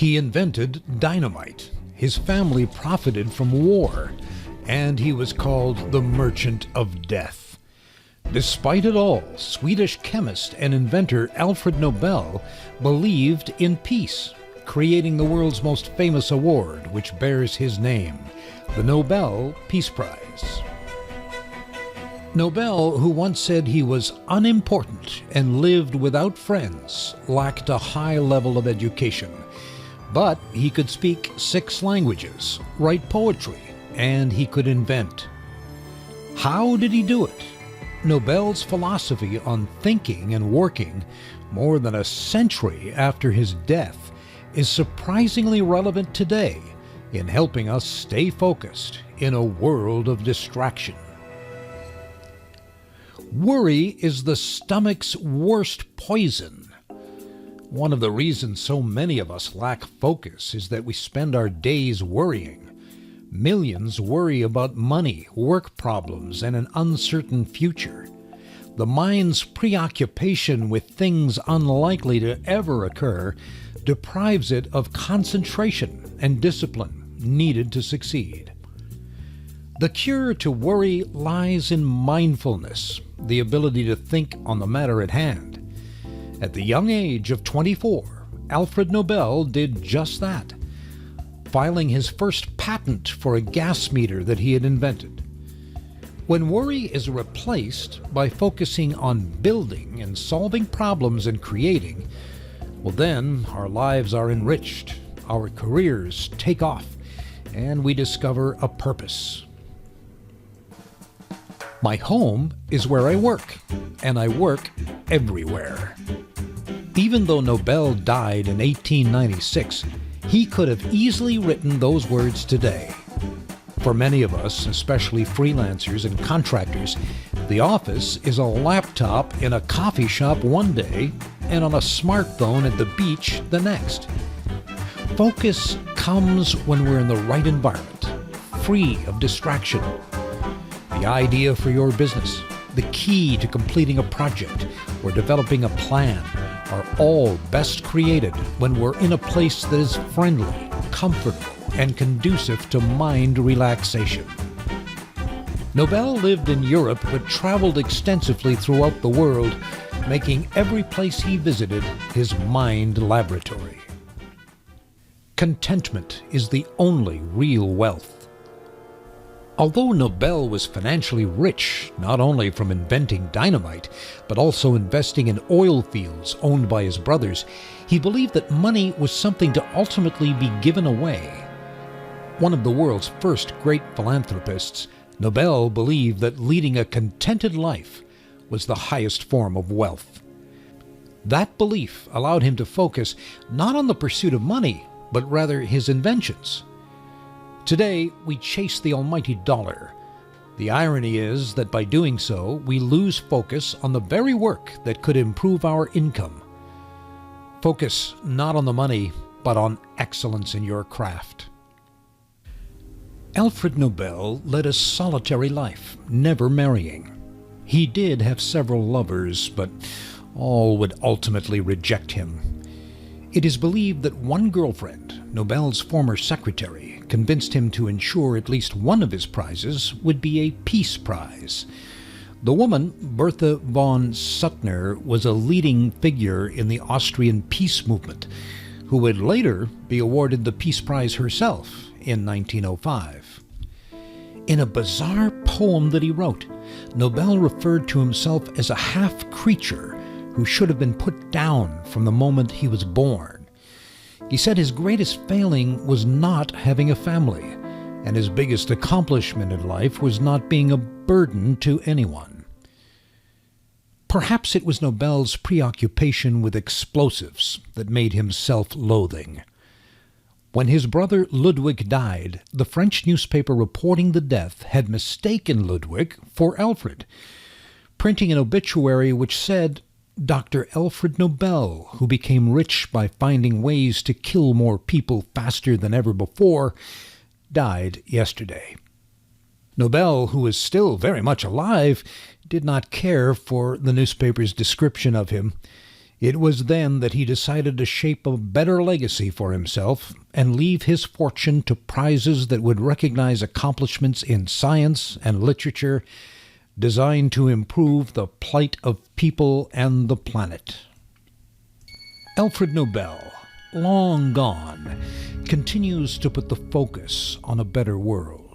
He invented dynamite. His family profited from war, and he was called the Merchant of Death. Despite it all, Swedish chemist and inventor Alfred Nobel believed in peace, creating the world's most famous award, which bears his name, the Nobel Peace Prize. Nobel, who once said he was unimportant and lived without friends, lacked a high level of education. But he could speak 6 languages, write poetry, and he could invent. How did he do it? Nobel's philosophy on thinking and working more than a century after his death is surprisingly relevant today in helping us stay focused in a world of distraction. Worry is the stomach's worst poison. One of the reasons so many of us lack focus is that we spend our days worrying. Millions worry about money, work problems, and an uncertain future. The mind's preoccupation with things unlikely to ever occur deprives it of concentration and discipline needed to succeed. The cure to worry lies in mindfulness, the ability to think on the matter at hand. At the young age of 24, Alfred Nobel did just that, filing his first patent for a gas meter that he had invented. When worry is replaced by focusing on building and solving problems and creating, well then our lives are enriched, our careers take off, and we discover a purpose. My home is where I work, and I work everywhere. Even though Nobel died in 1896, he could have easily written those words today. For many of us, especially freelancers and contractors, the office is a laptop in a coffee shop one day and on a smartphone at the beach the next. Focus comes when we're in the right environment, free of distraction. The idea for your business, the key to completing a project, or developing a plan are all best created when we're in a place that is friendly, comfortable, and conducive to mind relaxation. Nobel lived in Europe but traveled extensively throughout the world, making every place he visited his mind laboratory. Contentment is the only real wealth. Although Nobel was financially rich, not only from inventing dynamite, but also investing in oil fields owned by his brothers, he believed that money was something to ultimately be given away. One of the world's first great philanthropists, Nobel believed that leading a contented life was the highest form of wealth. That belief allowed him to focus not on the pursuit of money, but rather his inventions. Today, we chase the almighty dollar. The irony is that by doing so, we lose focus on the very work that could improve our income. Focus not on the money, but on excellence in your craft. Alfred Nobel led a solitary life, never marrying. He did have several lovers, but all would ultimately reject him. It is believed that one girlfriend, Nobel's former secretary, convinced him to ensure at least one of his prizes would be a Peace Prize. The woman, Bertha von Suttner, was a leading figure in the Austrian peace movement, who would later be awarded the Peace Prize herself in 1905. In a bizarre poem that he wrote, Nobel referred to himself as a half-creature who should have been put down from the moment he was born. He said his greatest failing was not having a family, and his biggest accomplishment in life was not being a burden to anyone. Perhaps it was Nobel's preoccupation with explosives that made him self-loathing. When his brother Ludwig died, the French newspaper reporting the death had mistaken Ludwig for Alfred, printing an obituary which said, "Dr. Alfred Nobel, who became rich by finding ways to kill more people faster than ever before, died yesterday." Nobel, who is still very much alive, did not care for the newspaper's description of him. It was then that he decided to shape a better legacy for himself and leave his fortune to prizes that would recognize accomplishments in science and literature designed to improve the plight of people and the planet. Alfred Nobel, long gone, continues to put the focus on a better world.